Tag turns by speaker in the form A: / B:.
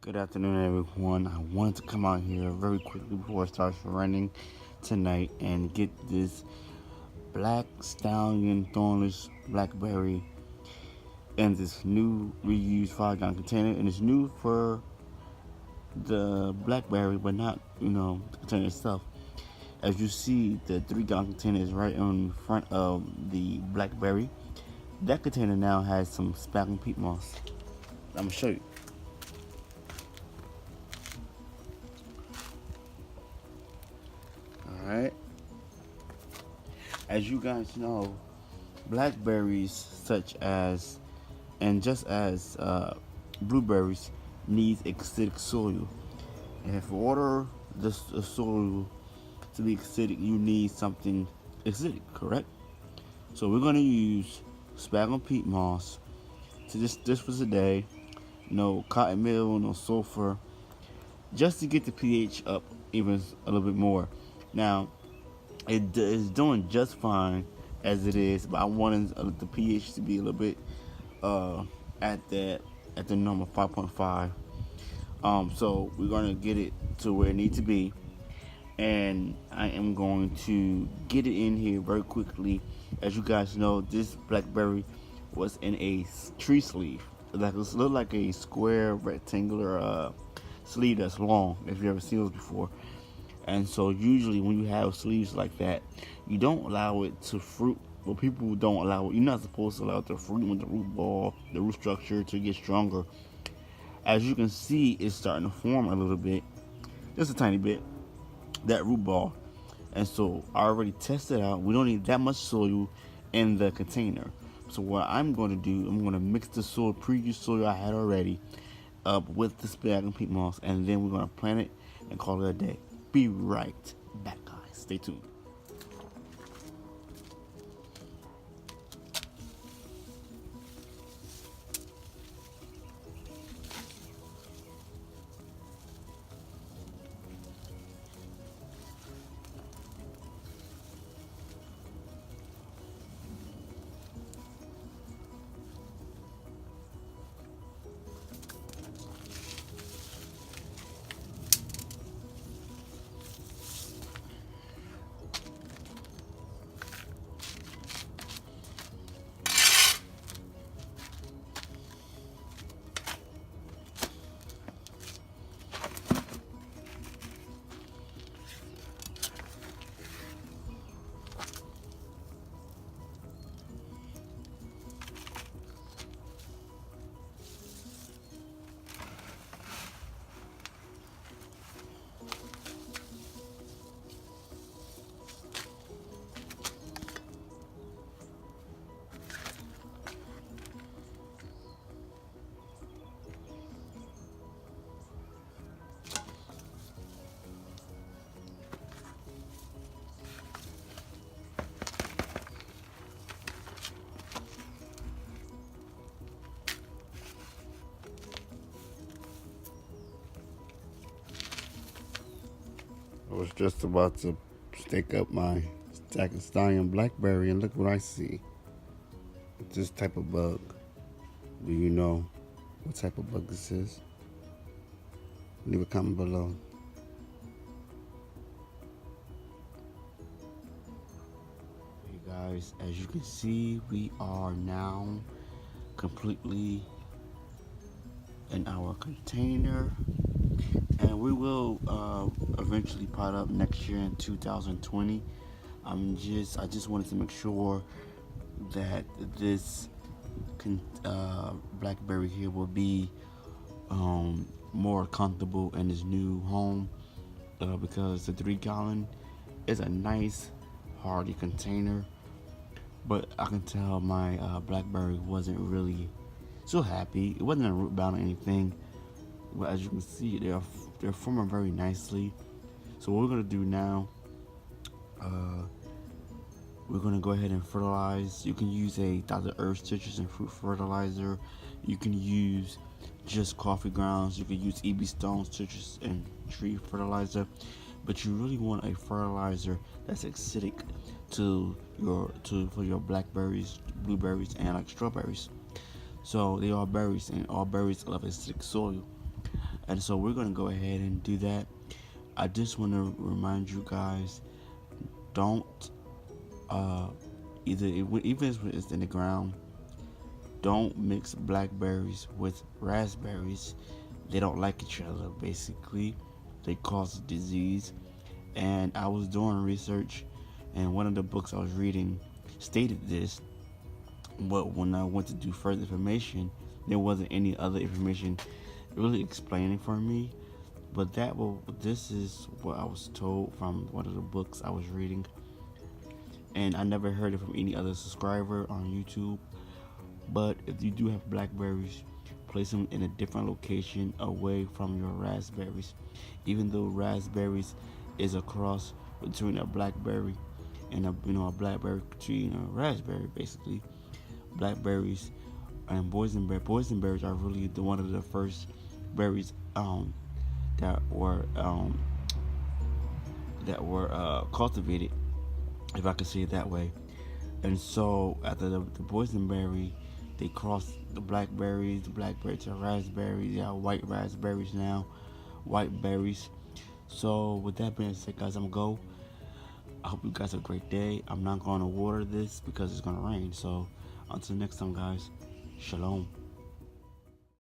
A: Good afternoon, everyone. I wanted to come out here very quickly before it starts raining tonight and get this black stallion thornless blackberry in this new reused 5 gallon container. And it's new for the blackberry, but not, the container itself. As you see, the 3 gallon container is right on front of the blackberry. That container now has some sphagnum peat moss. I'm gonna show you. All right. As you guys know, blackberries such as and just as blueberries needs acidic soil. And for order the soil to be acidic, you need something acidic, correct? So we're gonna use sphagnum peat moss to this for today. No cotton meal, no sulfur, just to get the pH up even a little bit more. Now, it is doing just fine as it is, but I wanted the pH to be a little bit uh, at the normal 5.5. So we're gonna get it to where it needs to be, and I am going to get it in here very quickly. As you guys know, this blackberry was in a tree sleeve. Like it looked like a square rectangular sleeve that's long. If you ever seen those before. And so usually when you have sleeves like that, you don't allow it to fruit. Well, people don't allow it. You're not supposed to allow it to fruit with the root ball, the root structure to get stronger. As you can see, it's starting to form a little bit, just a tiny bit, that root ball. And so I already tested out. We don't need that much soil in the container. So what I'm going to do, I'm going to mix the soil, previous soil I had already, up with the sphagnum peat moss, and then we're going to plant it and call it a day. Be right back, guys. Stay tuned. I was just about to stake up my stack of stallion blackberry, and look what I see. This type of bug. Do you know what type of bug this is? Leave a comment below. Hey guys, as you can see, we are now completely in our container, and we will eventually pot up next year in 2020. I just wanted to make sure that this blackberry here will be more comfortable in his new home, because the 3 gallon is a nice hardy container, but I can tell my blackberry wasn't really so happy. It wasn't a root bound or anything, but as you can see, they're forming very nicely. So what we're gonna do now, we're gonna go ahead and fertilize. You can use a Dr. Earth citrus and fruit fertilizer. You can use just coffee grounds. You can use EB Stone citrus and tree fertilizer, but you really want a fertilizer that's acidic for your blackberries, blueberries, and like strawberries. So they are berries, and all berries love acidic soil. And so we're gonna go ahead and do that. I just want to remind you guys, don't even if it's in the ground, don't mix blackberries with raspberries. They don't like each other. Basically, they cause disease. And I was doing research, and one of the books I was reading stated this. But when I went to do further information, there wasn't any other information really explaining for me. But this is what I was told from one of the books I was reading, and I never heard it from any other subscriber on YouTube. But if you do have blackberries, place them in a different location away from your raspberries. Even though raspberries is a cross between a blackberry and a blackberry tree and a raspberry, basically. Blackberries and boysenberries are really one of the first berries that were cultivated, if I could say it that way. And so after the boysenberry, they crossed the blackberry to raspberries. Yeah, white raspberries now, white berries. So with that being said, guys, I'm gonna go. I hope you guys have a great day. I'm not going to water this because it's gonna rain. So until next time, guys, shalom.